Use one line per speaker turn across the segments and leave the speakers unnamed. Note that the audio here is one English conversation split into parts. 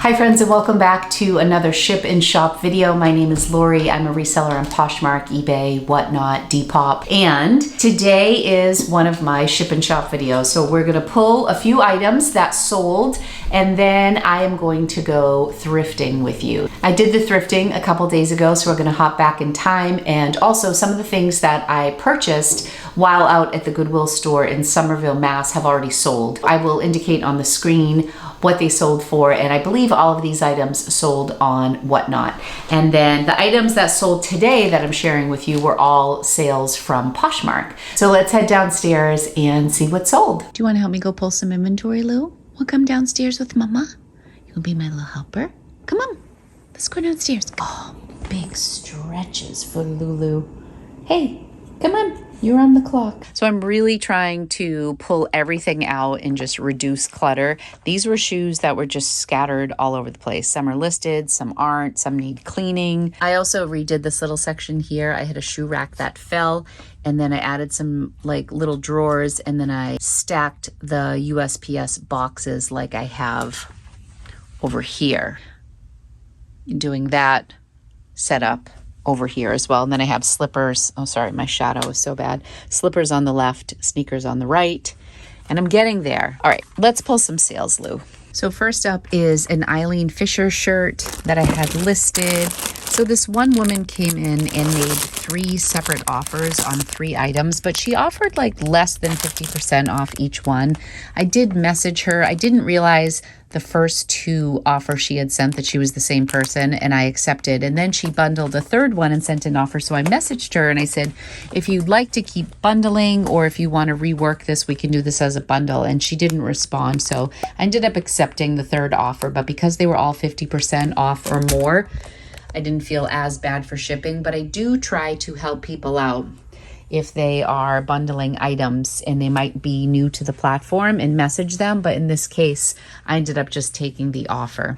Hi friends, and welcome back to another ship and shop video. My name is Lori. I'm a reseller on Poshmark, eBay, whatnot, Depop. And today is one of my ship and shop videos. So we're gonna pull a few items that sold, and then I am going to go thrifting with you. I did the thrifting a couple days ago, so we're gonna hop back in time, and also some of the things that I purchased while out at the Goodwill store in Somerville, Mass have already sold. I will indicate on the screen what they sold for, and I believe all of these items sold on Whatnot. And then the items that sold today that I'm sharing with you were all sales from Poshmark. So let's head downstairs and see what sold. Do you want to help me go pull some inventory, Lou? We'll come downstairs with Mama. You'll be my little helper. Come on, let's go downstairs. Oh, big stretches for Lulu. Hey, come on. You're on the clock. So I'm really trying to pull everything out and just reduce clutter. These were shoes that were just scattered all over the place. Some are listed, some aren't, some need cleaning. I also redid this little section here. I had a shoe rack that fell, and then I added some like little drawers, and then I stacked the USPS boxes like I have over here. Doing that setup over here as well. And then I have slippers. Oh, sorry, my shadow is so bad. Slippers on the left, sneakers on the right. And I'm getting there. All right, let's pull some sales, Lou. So first up is an Eileen Fisher shirt that I had listed. So this one woman came in and made 3 separate offers on 3 items, but she offered like less than 50% off each one. I did message her. I didn't realize the first 2 offers she had sent that she was the same person, and I accepted. And then she bundled a 3rd one and sent an offer. So I messaged her and I said, if you'd like to keep bundling, or if you want to rework this, we can do this as a bundle. And she didn't respond. So I ended up accepting the 3rd offer, but because they were all 50% off or more, I didn't feel as bad for shipping. But I do try to help people out if they are bundling items and they might be new to the platform, and message them. But in this case, I ended up just taking the offer.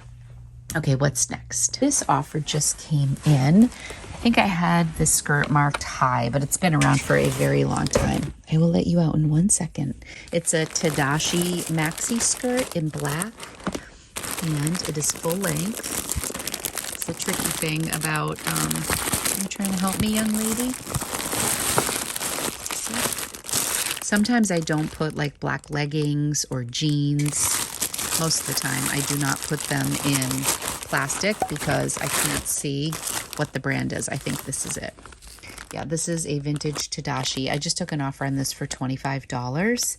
Okay, what's next? This offer just came in. I think I had this skirt marked high, but it's been around for a very long time. I will let you out in 1 second. It's a Tadashi maxi skirt in black, and it is full length. It's the tricky thing about, are you trying to help me, young lady? Sometimes I don't put like black leggings or jeans. Most of the time I do not put them in plastic because I can't see what the brand is. I think this is it. Yeah, this is a vintage Tadashi. I just took an offer on this for $25.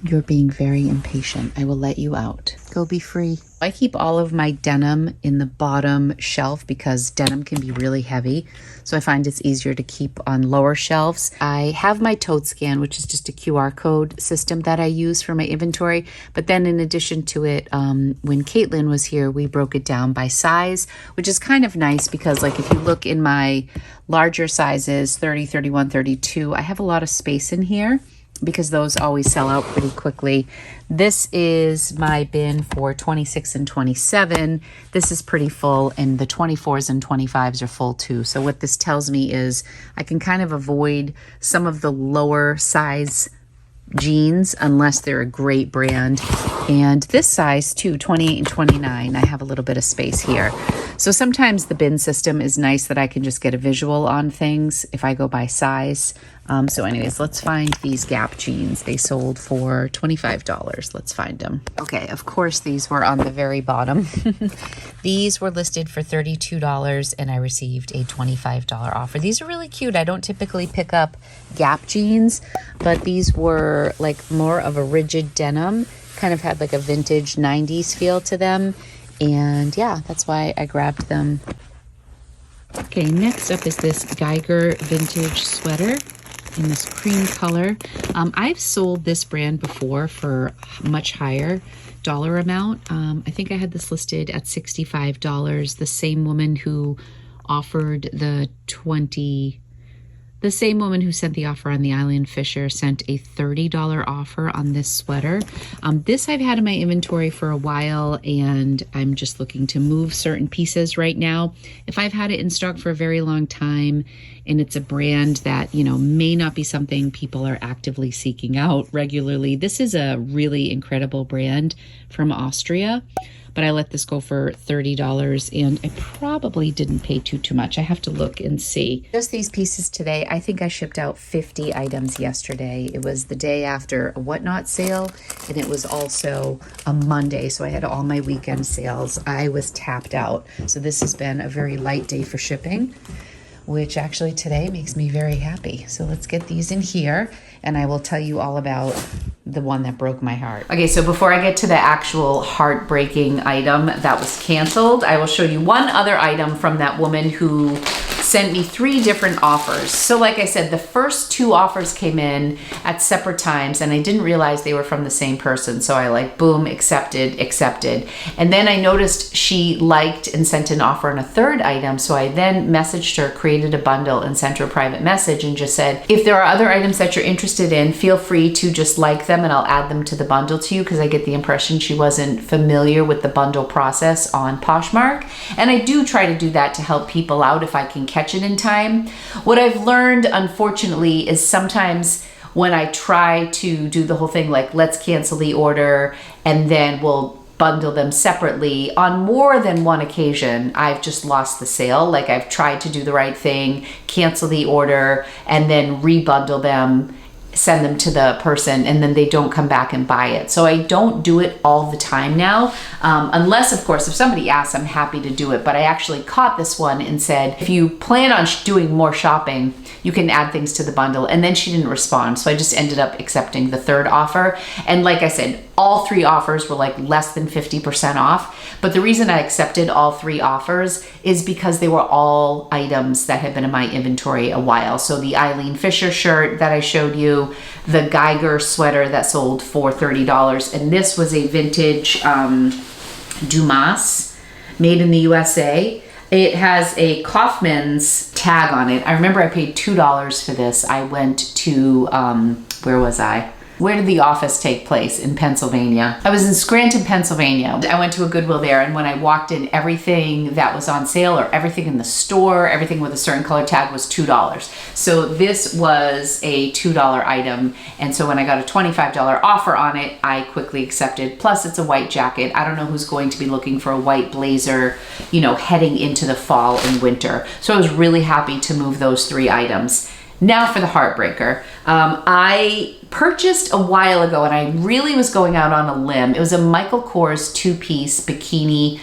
You're being very impatient. I will let you out. Go be free. I keep all of my denim in the bottom shelf because denim can be really heavy. So I find it's easier to keep on lower shelves. I have my tote scan, which is just a QR code system that I use for my inventory. But then in addition to it, when Caitlin was here, we broke it down by size, which is kind of nice because like if you look in my larger sizes, 30, 31, 32, I have a lot of space in here, because those always sell out pretty quickly. This is my bin for 26 and 27. This is pretty full, and the 24s and 25s are full too. So what this tells me is I can kind of avoid some of the lower size jeans unless they're a great brand. And this size too, 28 and 29, I have a little bit of space here. So sometimes the bin system is nice that I can just get a visual on things if I go by size. So anyways, let's find these Gap jeans. They sold for $25. Let's find them. Okay, of course, these were on the very bottom. These were listed for $32 and I received a $25 offer. These are really cute. I don't typically pick up Gap jeans, but these were like more of a rigid denim, kind of had like a vintage 90s feel to them. And yeah, that's why I grabbed them. Okay, next up is this Geiger vintage sweater in this cream color. I've sold this brand before for much higher dollar amount. I think I had this listed at $65. The same woman who offered the same woman who sent the offer on the Eileen Fisher sent a $30 offer on this sweater. This I've had in my inventory for a while, and I'm just looking to move certain pieces right now. If I've had it in stock for a very long time and it's a brand that, you know, may not be something people are actively seeking out regularly, this is a really incredible brand from Austria. but I let this go for $30 and I probably didn't pay too much. I have to look and see. Just these pieces today. I think I shipped out 50 items yesterday. It was the day after a Whatnot sale, and it was also a Monday, so I had all my weekend sales. I was tapped out. So this has been a very light day for shipping, which actually today makes me very happy. So let's get these in here and I will tell you all about the one that broke my heart. Okay, so before I get to the actual heartbreaking item that was canceled, I will show you one other item from that woman who sent me 3 different offers. So like I said, the first 2 offers came in at separate times and I didn't realize they were from the same person. So I like, boom, accepted. And then I noticed she liked and sent an offer on a 3rd item. So I then messaged her, created a bundle and sent her a private message and just said, if there are other items that you're interested in, feel free to just like them and I'll add them to the bundle to you, because I get the impression she wasn't familiar with the bundle process on Poshmark. And I do try to do that to help people out if I can catch it in time. What I've learned, unfortunately, is sometimes when I try to do the whole thing like let's cancel the order and then we'll bundle them separately, on more than one occasion I've just lost the sale. Like I've tried to do the right thing, cancel the order and then rebundle them, send them to the person, and then they don't come back and buy it. So I don't do it all the time now, unless of course if somebody asks, I'm happy to do it. But I actually caught this one and said, if you plan on doing more shopping, you can add things to the bundle. And then she didn't respond, so I just ended up accepting the 3rd offer. And like I said, all 3 offers were like less than 50% off. But the reason I accepted all 3 offers is because they were all items that had been in my inventory a while. So the Eileen Fisher shirt that I showed you, the Geiger sweater that sold for $30, and this was a vintage Dumas made in the USA. It has a Kaufman's tag on it. I remember I paid $2 for this. I went to, where was I? Where did the office take place? In Pennsylvania. I was in Scranton, Pennsylvania. I went to a Goodwill there, and when I walked in, everything that was on sale or everything in the store, everything with a certain color tag was $2. So this was a $2 item. And so when I got a $25 offer on it, I quickly accepted. Plus it's a white jacket. I don't know who's going to be looking for a white blazer, you know, heading into the fall and winter. So I was really happy to move those 3 items. Now for the heartbreaker. I purchased a while ago and I really was going out on a limb. It was a Michael Kors 2-piece bikini.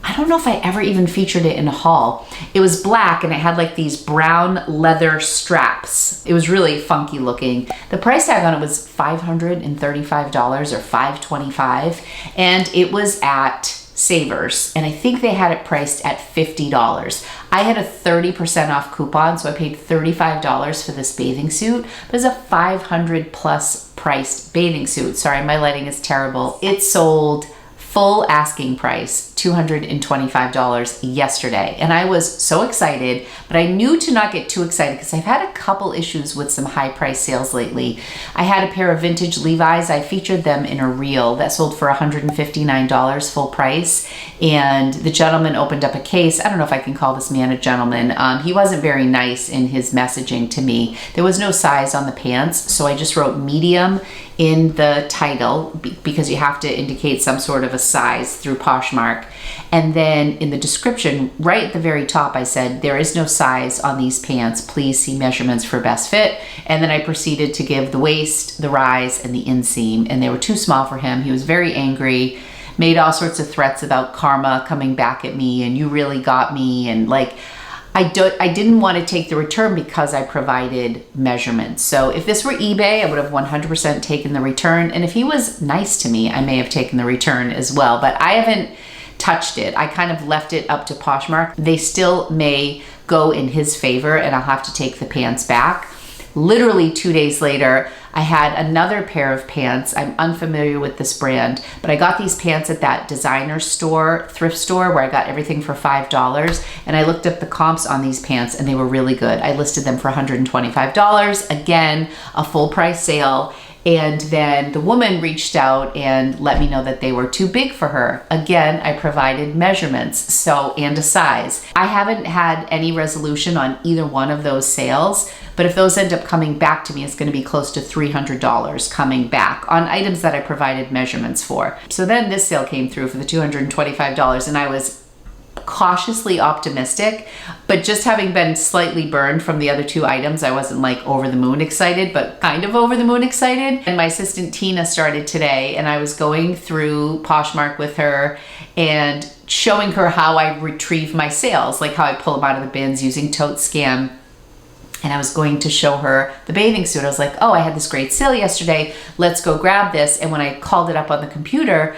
I don't know if I ever even featured it in a haul. It was black and it had like these brown leather straps. It was really funky looking. The price tag on it was $535 or $525, and it was at Savers, and I think they had it priced at $50. I had a 30% off coupon, so I paid $35 for this bathing suit. But it's a $500 plus priced bathing suit. Sorry, my lighting is terrible. It sold full asking price, $225 yesterday. And I was so excited, but I knew to not get too excited because I've had a couple issues with some high price sales lately. I had a pair of vintage Levi's. I featured them in a reel that sold for $159 full price. And the gentleman opened up a case. I don't know if I can call this man a gentleman. He wasn't very nice in his messaging to me. There was no size on the pants, so I just wrote medium in the title because you have to indicate some sort of a size through Poshmark. And then in the description, right at the very top, I said, there is no size on these pants. Please see measurements for best fit. And then I proceeded to give the waist, the rise, and the inseam, and they were too small for him. He was very angry, made all sorts of threats about karma coming back at me, and you really got me, and like, I didn't want to take the return because I provided measurements. So if this were eBay, I would have 100% taken the return. And if he was nice to me, I may have taken the return as well. But I haven't touched it. I kind of left it up to Poshmark. They still may go in his favor and I'll have to take the pants back. Literally 2 days later, I had another pair of pants. I'm unfamiliar with this brand, but I got these pants at that designer store, thrift store, where I got everything for $5. And I looked up the comps on these pants and they were really good. I listed them for $125. Again, a full price sale. And then the woman reached out and let me know that they were too big for her. Again, I provided measurements, and a size. I haven't had any resolution on either one of those sales, but if those end up coming back to me, it's going to be close to $300 coming back on items that I provided measurements for. So then this sale came through for the $225, and I was cautiously optimistic, but just having been slightly burned from the other two items, I wasn't like over the moon excited, but kind of over the moon excited. And my assistant Tina started today, and I was going through Poshmark with her and showing her how I retrieve my sales, like how I pull them out of the bins using Tote Scan. And I was going to show her the bathing suit. I was like, oh, I had this great sale yesterday. Let's go grab this. And when I called it up on the computer,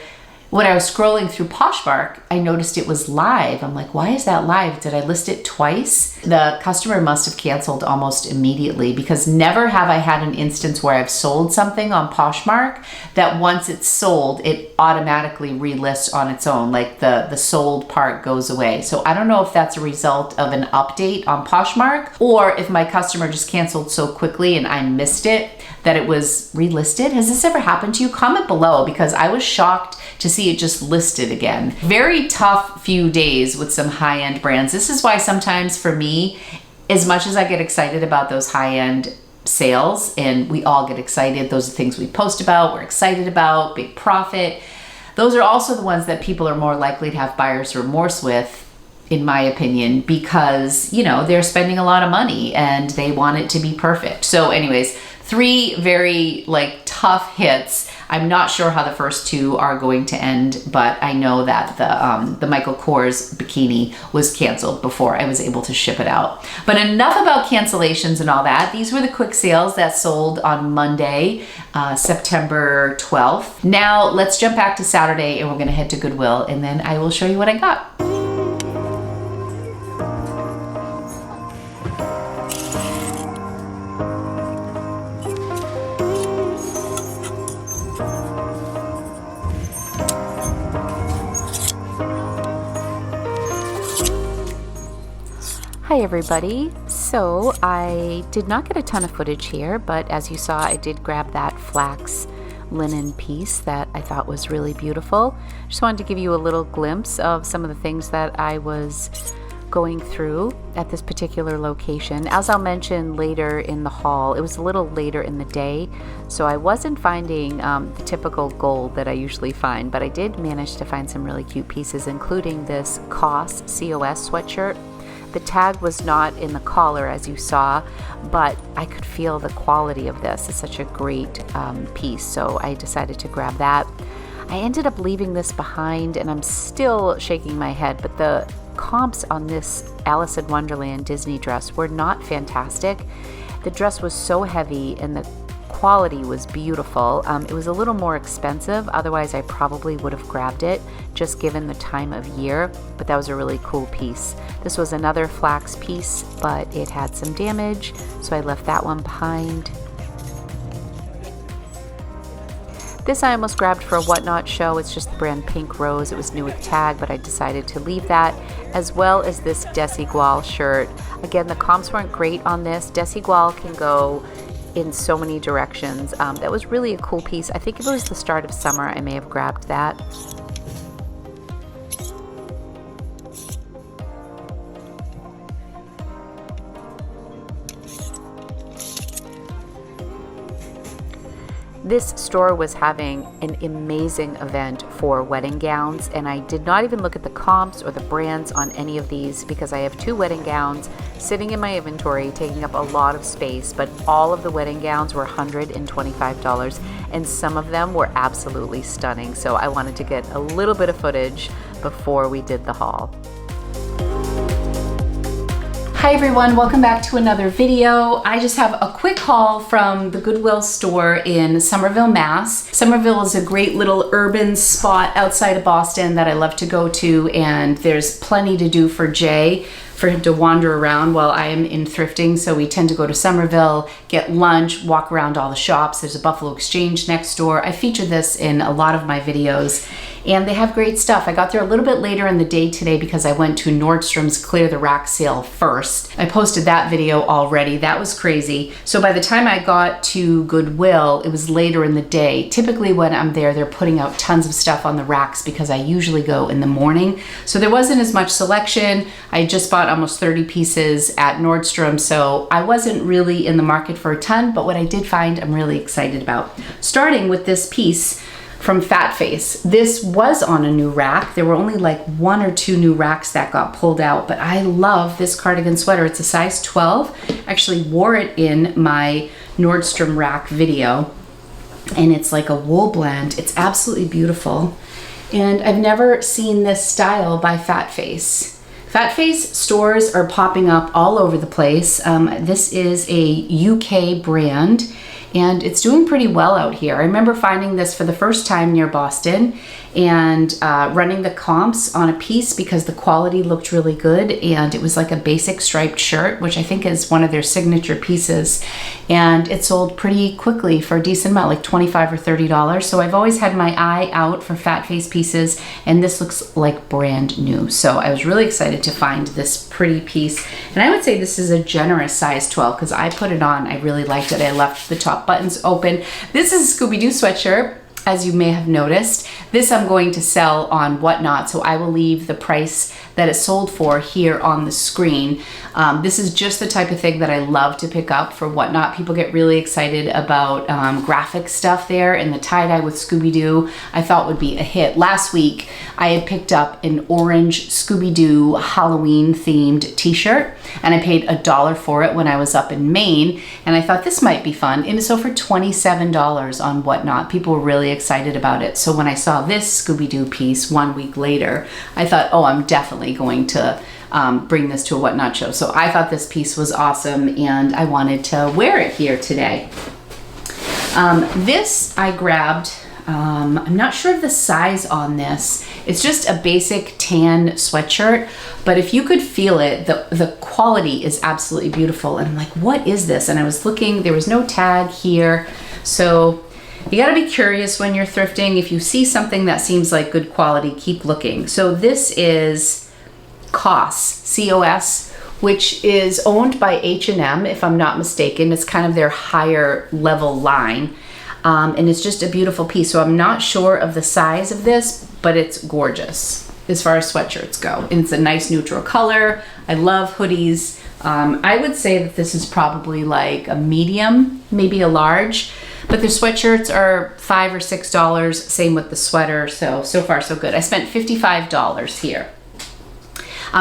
when I was scrolling through Poshmark, I noticed it was live. I'm like, why is that live? Did I list it twice? The customer must have canceled almost immediately, because never have I had an instance where I've sold something on Poshmark that once it's sold, it automatically relists on its own, like the sold part goes away. So I don't know if that's a result of an update on Poshmark, or if my customer just canceled so quickly and I missed it that it was relisted. Has this ever happened to you? Comment below, because I was shocked to see it just listed again. Very tough few days with some high-end brands. This is why sometimes for me, as much as I get excited about those high-end sales, and we all get excited, those are things we post about, we're excited about, big profit. Those are also the ones that people are more likely to have buyer's remorse with, in my opinion, because, you know, they're spending a lot of money and they want it to be perfect. So anyways, 3 very tough hits. I'm not sure how the first 2 are going to end, but I know that the Michael Kors bikini was canceled before I was able to ship it out. But enough about cancellations and all that. These were the quick sales that sold on Monday, September 12th. Now let's jump back to Saturday, and we're gonna head to Goodwill, and then I will show you what I got. Hi everybody. So I did not get a ton of footage here, but as you saw, I did grab that flax linen piece that I thought was really beautiful. Just wanted to give you a little glimpse of some of the things that I was going through at this particular location. As I'll mention later in the haul, it was a little later in the day, so I wasn't finding the typical gold that I usually find, but I did manage to find some really cute pieces, including this COS sweatshirt. The tag was not in the collar, as you saw, but I could feel the quality of this. It's such a great piece, so I decided to grab that. I ended up leaving this behind, and I'm still shaking my head, but the comps on this Alice in Wonderland Disney dress were not fantastic. The dress was so heavy, and the quality was beautiful. It was a little more expensive, otherwise I probably would have grabbed it, just given the time of year, but that was a really cool piece. This was another flax piece, but it had some damage, so I left that one behind. This I almost grabbed for a Whatnot show. It's just the brand Pink Rose. It was new with tag, but I decided to leave that, as well as this Desigual shirt. Again, the comps weren't great on this. Desigual can go in so many directions. That was really a cool piece. I think if it was the start of summer, I may have grabbed that. This store was having an amazing event for wedding gowns, and I did not even look at the comps or the brands on any of these because I have 2 wedding gowns sitting in my inventory taking up a lot of space, but all of the wedding gowns were $125 and some of them were absolutely stunning, so I wanted to get a little bit of footage before we did the haul. Hi everyone, welcome back to another video. I just have a quick haul from the Goodwill store in Somerville, Mass. Somerville is a great little urban spot outside of Boston that I love to go to, and there's plenty to do for Jay. for him to wander around while I am in thrifting. So we tend to go to Somerville, get lunch, walk around all the shops. There's a Buffalo Exchange next door. I feature this in a lot of my videos, and they have great stuff. I got there a little bit later in the day today because I went to Nordstrom's Clear the Rack sale first. I posted that video already. That was crazy. So by the time I got to Goodwill, it was later in the day. Typically when I'm there, they're putting out tons of stuff on the racks because I usually go in the morning. So there wasn't as much selection. I just bought almost 30 pieces at Nordstrom, so I wasn't really in the market for a ton, but what I did find, I'm really excited about. Starting with this piece from Fat Face. This was on a new rack. There were only like 1 or 2 new racks that got pulled out, but I love this cardigan sweater. It's a size 12. Actually wore it in my Nordstrom rack video, and it's like a wool blend. It's absolutely beautiful, and I've never seen this style by Fat Face. Fat Face stores are popping up all over the place. This is a UK brand, and it's doing pretty well out here. I remember finding this for the first time near Boston and running the comps on a piece because the quality looked really good, and it was like a basic striped shirt, which I think is one of their signature pieces, and it sold pretty quickly for a decent amount, like $25 or $30. So I've always had my eye out for Fat Face pieces, and this looks like brand new. So I was really excited to find this pretty piece, and I would say this is a generous size 12 because I put it on. I really liked it. I left the top buttons open. This is a Scooby-Doo sweatshirt, as you may have noticed. This I'm going to sell on Whatnot, so I will leave the price that it sold for here on the screen. This is just the type of thing that I love to pick up for Whatnot. People get really excited about graphic stuff there, and the tie-dye with Scooby-Doo I thought would be a hit. Last week I had picked up an orange Scooby-Doo Halloween themed t-shirt, and I paid $1 for it when I was up in Maine, and I thought this might be fun, and it sold for $27 on Whatnot. People were really excited about it. So when I saw this Scooby-Doo piece 1 week later, I thought, oh, I'm definitely going to bring this to a Whatnot show. So I thought this piece was awesome, and I wanted to wear it here today. This I grabbed, I'm not sure of the size on this. It's just a basic tan sweatshirt, but if you could feel it, the quality is absolutely beautiful. And I'm like, what is this? And I was looking, there was no tag here. So you gotta be curious when you're thrifting. If you see something that seems like good quality, keep looking. So this is COS, C-O-S, which is owned by H&M, if I'm not mistaken. It's kind of their higher level line. And it's just a beautiful piece. So I'm not sure of the size of this, but it's gorgeous as far as sweatshirts go. And it's a nice neutral color. I love hoodies. I would say that this is probably like a medium, maybe a large, but the sweatshirts are $5 or $6. Same with the sweater. So far so good. I spent $55 here.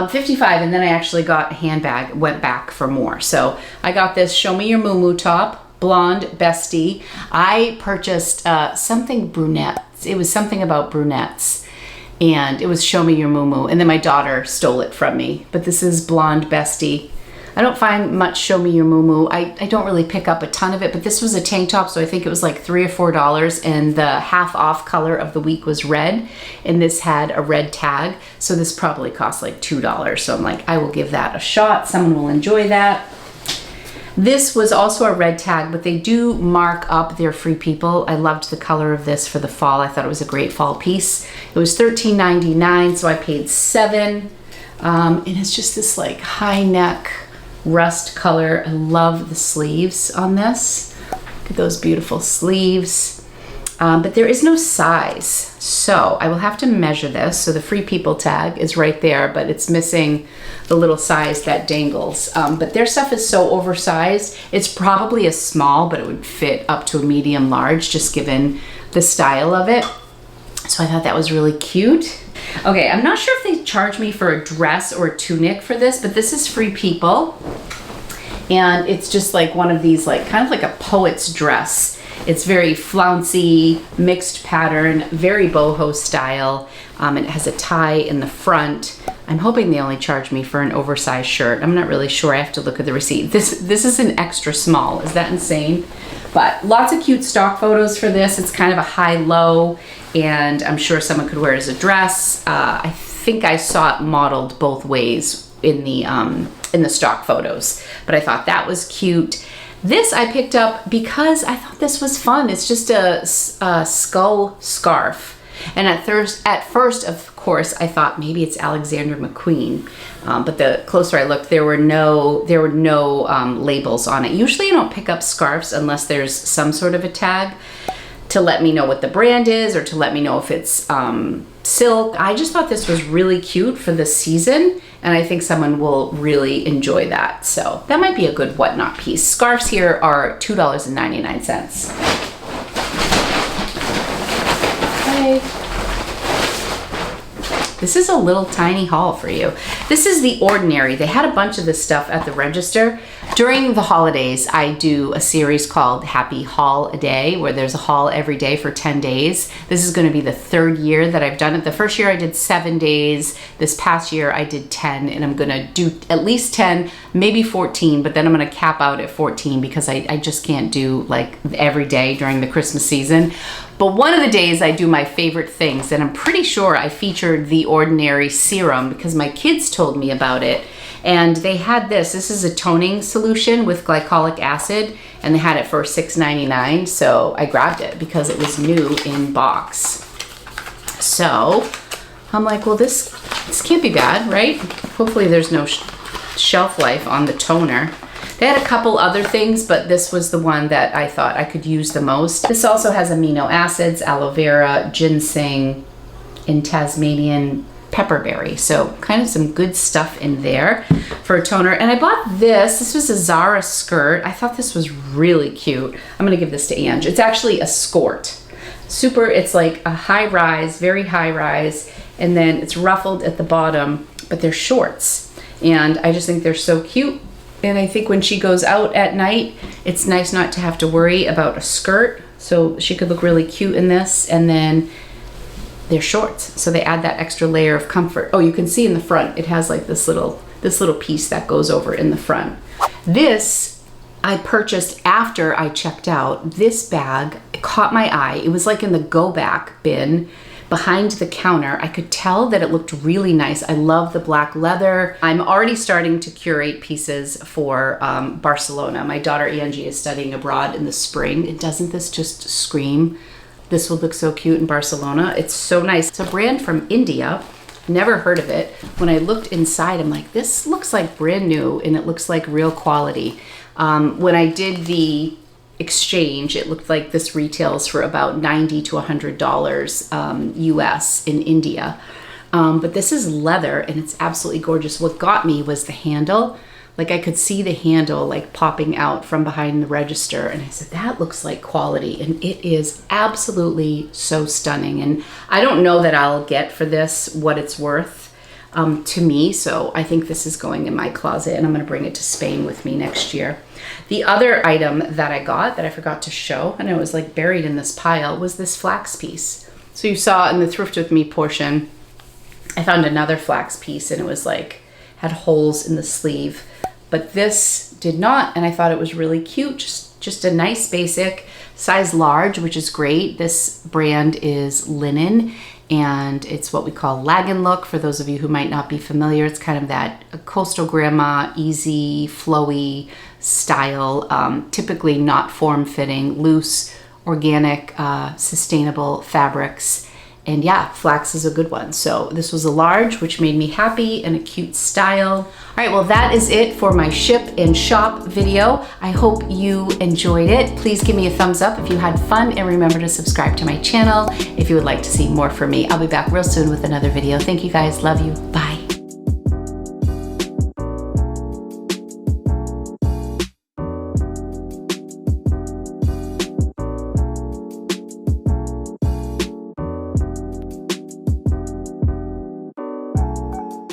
55, and then I actually got a handbag, went back for more. So I got this Show Me Your Moo top, blonde bestie. I purchased something brunette. It was something about brunettes, and it was Show Me Your Moo, and then my daughter stole it from me. But this is blonde bestie. I don't find much Show Me Your Moo. I don't really pick up a ton of it, but this was a tank top, so I think it was like $3 or $4, and the half off color of the week was red, and this had a red tag, so this probably cost like $2. So I'm like, I will give that a shot. Someone will enjoy that. This was also a red tag, but they do mark up their Free People. I loved the color of this for the fall. I thought it was a great fall piece. It was $13.99, so I paid $7. And it's just this like high neck rust color. I love the sleeves on this. Look at those beautiful sleeves. But there is no size, so I will have to measure this. So the Free People tag is right there, but it's missing the little size that dangles. But their stuff is so oversized. It's probably a small, but it would fit up to a medium large, just given the style of it. So I thought that was really cute. Okay, I'm not sure if they charge me for a dress or a tunic for this, but this is Free People. And it's just like one of these, like kind of like a poet's dress. It's very flouncy, mixed pattern, very boho style. It has a tie in the front. I'm hoping they only charge me for an oversized shirt. I'm not really sure. I have to look at the receipt. This is an extra small. Is that insane? But lots of cute stock photos for this. It's kind of a high-low, and I'm sure someone could wear it as a dress. I think I saw it modeled both ways in the stock photos. But I thought that was cute. This I picked up because I thought this was fun. It's just a skull scarf. And at first, of course, I thought maybe it's Alexander McQueen. But the closer I looked, there were no labels on it. Usually I don't pick up scarves unless there's some sort of a tag to let me know what the brand is or to let me know if it's silk. I just thought this was really cute for the season, and I think someone will really enjoy that. So that might be a good whatnot piece. Scarves here are $2.99. Okay. This is a little tiny haul for you. This is The Ordinary. They had a bunch of this stuff at the register. During the holidays, I do a series called Happy Haul a Day, where there's a haul every day for 10 days. This is gonna be the 3rd year that I've done it. The first year I did 7 days. This past year I did 10, and I'm gonna do at least 10, maybe 14, but then I'm gonna cap out at 14 because I just can't do like every day during the Christmas season. But one of the days I do my favorite things, and I'm pretty sure I featured The Ordinary serum because my kids told me about it. And they had this. This is a toning solution with glycolic acid, and they had it for $6.99. So I grabbed it because it was new in box. So I'm like, well, this can't be bad, right? Hopefully there's no shelf life on the toner. They had a couple other things, but this was the one that I thought I could use the most. This also has amino acids, aloe vera, ginseng, and Tasmanian pepperberry. So kind of some good stuff in there for a toner. And I bought this. This was a Zara skirt. I thought this was really cute. I'm gonna give this to Ange. It's actually a skort. It's like a high rise, very high rise, and then it's ruffled at the bottom, but they're shorts. And I just think they're so cute. And I think when she goes out at night, it's nice not to have to worry about a skirt. So she could look really cute in this. And then they're shorts, so they add that extra layer of comfort. Oh, you can see in the front, it has like this little piece that goes over in the front. This I purchased after I checked out. This bag, it caught my eye. It was like in the go back bin behind the counter. I could tell that it looked really nice. I love the black leather. I'm already starting to curate pieces for Barcelona. My daughter Angie is studying abroad in the spring. And doesn't this just scream? This will look so cute in Barcelona. It's so nice. It's a brand from India. Never heard of it. When I looked inside, I'm like, this looks like brand new and it looks like real quality. When I did the exchange, it looked like this retails for about $90 to $100 US in India. But this is leather and it's absolutely gorgeous. What got me was the handle. Like I could see the handle like popping out from behind the register, and I said, that looks like quality, and it is absolutely so stunning. And I don't know that I'll get for this what it's worth to me, so I think this is going in my closet, and I'm gonna bring it to Spain with me next year. The other item that I got that I forgot to show, and it was like buried in this pile, was this flax piece. So you saw in the Thrift With Me portion, I found another flax piece, and it was like, had holes in the sleeve. But this did not, and I thought it was really cute. Just a nice basic, size large, which is great. This brand is linen, and it's what we call Lagan look. For those of you who might not be familiar, it's kind of that coastal grandma, easy, flowy style, typically not form-fitting, loose, organic, sustainable fabrics. And yeah, flax is a good one. So this was a large, which made me happy, and a cute style. All right, well, that is it for my ship and shop video. I hope you enjoyed it. Please give me a thumbs up if you had fun, and remember to subscribe to my channel if you would like to see more from me. I'll be back real soon with another video. Thank you guys, love you.